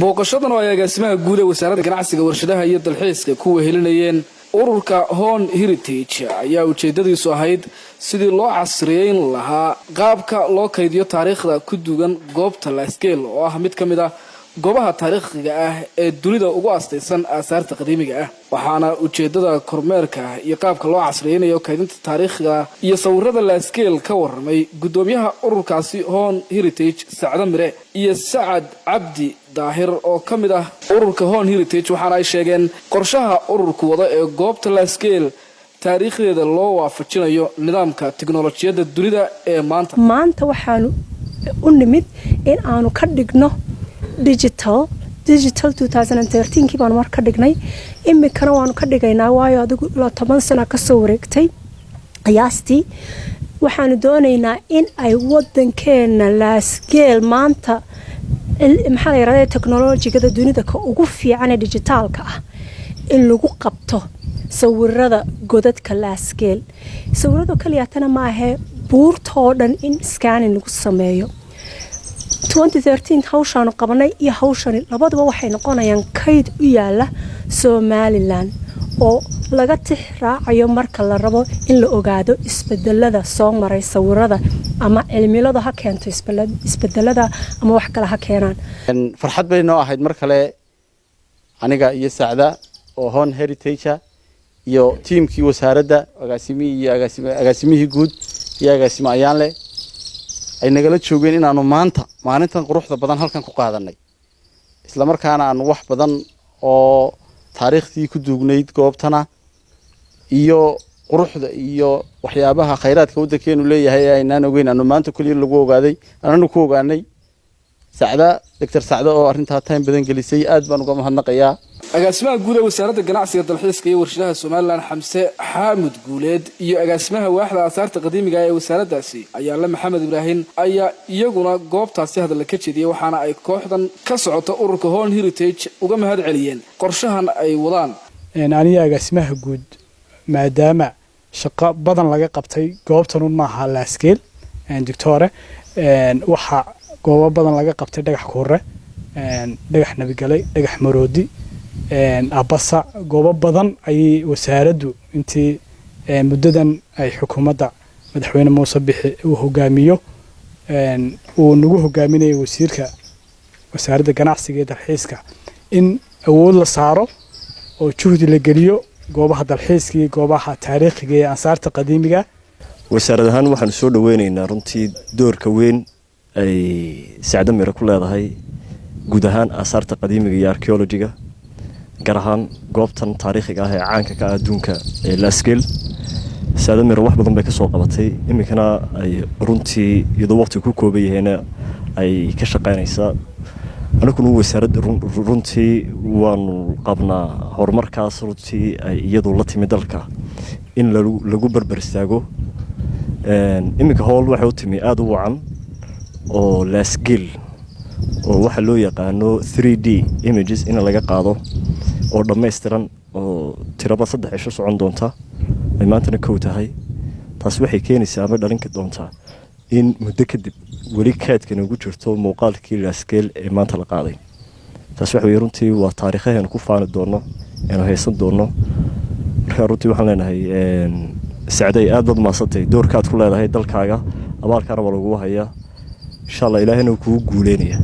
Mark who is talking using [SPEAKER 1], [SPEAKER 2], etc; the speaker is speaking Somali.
[SPEAKER 1] booqashadan oo ay agaasimaha guud ee wasaaradda ganacsiga warshadaha iyo dalxiiska ku wehelinayeen ururka Horn Heritage ayaa ujeedadiisu ahayd sidii loo casriyeyn lahaa qaabka loo kaydiyo taariikhda ku duugan goobta La Scale oo ah mid kamid ah goobaha taariikhiga ah ee dunida ugu aastaysan aasaarta qadiimiga ah waxaana ujeedada kormeerka iyo qaabka loo casriyeynayo kaydinta taariikhda iyo sawirada La Scale ka warramay gudoomiyaha ururkaasi Horn Heritage Sacad Mire iyo Sacad Cabdi daahir oo kamid ah ururka Horn Heritage waxaana ay sheegeen qorshaha ururku wada ee goobta La Scale taariikhdeeda loo waafajinayo nidaamka tiknoolajiyada dunida ee maanta
[SPEAKER 2] waxaanu u nimid in aanu ka dhigno digital 2013 kii baan mar ka dhignay imikana waanu ka dhigaynaa waayo adigu 10 sano ka soo wareegtay qiyaastii waxaanu doonaynaa in ay wadankeena La Scale maanta maxaa la yiraahdaa teknoolajiyada dunida ka ugu fiican ee digitalka ah in lagu qabto sawirada godadka La Scale sawirada kaliya tana ma aha buurta oo dhan in scanning lagu sameeyo 2013 hawshan qabanay iyo hawshan labaduba waxay noqonayaan kayd u yaala Somaliland oo laga tixraacayo marka la rabo in la ogaado isbedelada soo maray sawirada ama cilmilada ha keento isbedelada ama wax kale ha keenaan
[SPEAKER 3] farxad bay noo ahayd mar kale aniga iyo Sacda oo Horn Heritage iyo teamkii wasaaradda agaasimihii guud iyo agaasimo ayaan leh ay nagala joogeen inaanu maalintan quruxda badan halkan ku qaadanay isla markaana aan wax badan oo taariikhtii ku duugnayd goobtana iyo quruxda iyo waxyaabaha khayraadka waddankeenu leeyahay aynaan ogeyn aanu maanta kulli lagu ogaaday ananu ku ogaanay Dr. Sacda oo arinta time badan gelisay aad baan uga mahadnaqayaa
[SPEAKER 1] agaasimaha guud ee wasaaradda ganacsiga dalxiiska iyo warshadaha Soomaaliland Xamse Xaamud Guuleed iyo agaasimaha waaxda aasaarta qadiimiga ee wasaaraddaasi ayaa la Maxamed Ibrahim ayaa iyaguna goobtaasi hadal ka jeediyay waxaana ay kooxdan ka socota ururka Horn Heritage uga mahad celiyeen qorshahan ay wadaan
[SPEAKER 4] aniga agaasimaha guud maadaama shaqo badan laga qabtay goobtan ma aha La Scale doctore waxa goobo badan laga qabtay dhagax koore dhagax nabigalay dhagax maroodi abasa goobo badan ay wasaaraddu intii muddadan ay xukuumadda madaxweyne Muuse Bixi uu hogaamiyo uu nagu hogaaminayay wasiirka wasaaradda ganacsiga iyo dalxiiska in awood la saaro oo juhdi la geliyo goobaha dalxiiska iyo goobaha taariikhiga ee ansaarta qadiimiga
[SPEAKER 5] wasaaradda ahaan waxaan soo dhaweynaynaa runtii doorka weyn ay Sacad Mire ku leedahay guud ahaan aasaarta qadiimiga iyo archaeology-ga gaar ahaan goobtan taariikhiga ah ee caanka ka ah adduunka ee La Scale Sacad Mire wax badan bay ka soo qabatay imikana ay runtii iyadoo waqti ku kooban yahay ay ka shaqeynaysaa anaguna wasaaradda runtii waanu qabnaa horumarkaas runtii ay iyadu la timi dalka in lagu barbar istaago imika howl waxay u timi aad u wacan oo La Scale oo waxa loo yaqaano 3D images in laga qaado oo dhameystiran oo tiraba 3 cisho socon doonta ay maantana ka tahay taas waxay keenaysaa ama dhalin ka doonta in muddo kadib wali kaadkan ugu jirto muuqaalkii La Scale ee maanta la qaaday taas waxa weey runtii waa taariikhaheena ku faani doono inuu haysan doono marka runtii waxaan leenahay Sacday aad baad maasantay doorkaad ku leedahay dalkaaga abaalkaana waa lagu hayaa insha Allah ilaahayna uu kugu guuleynaya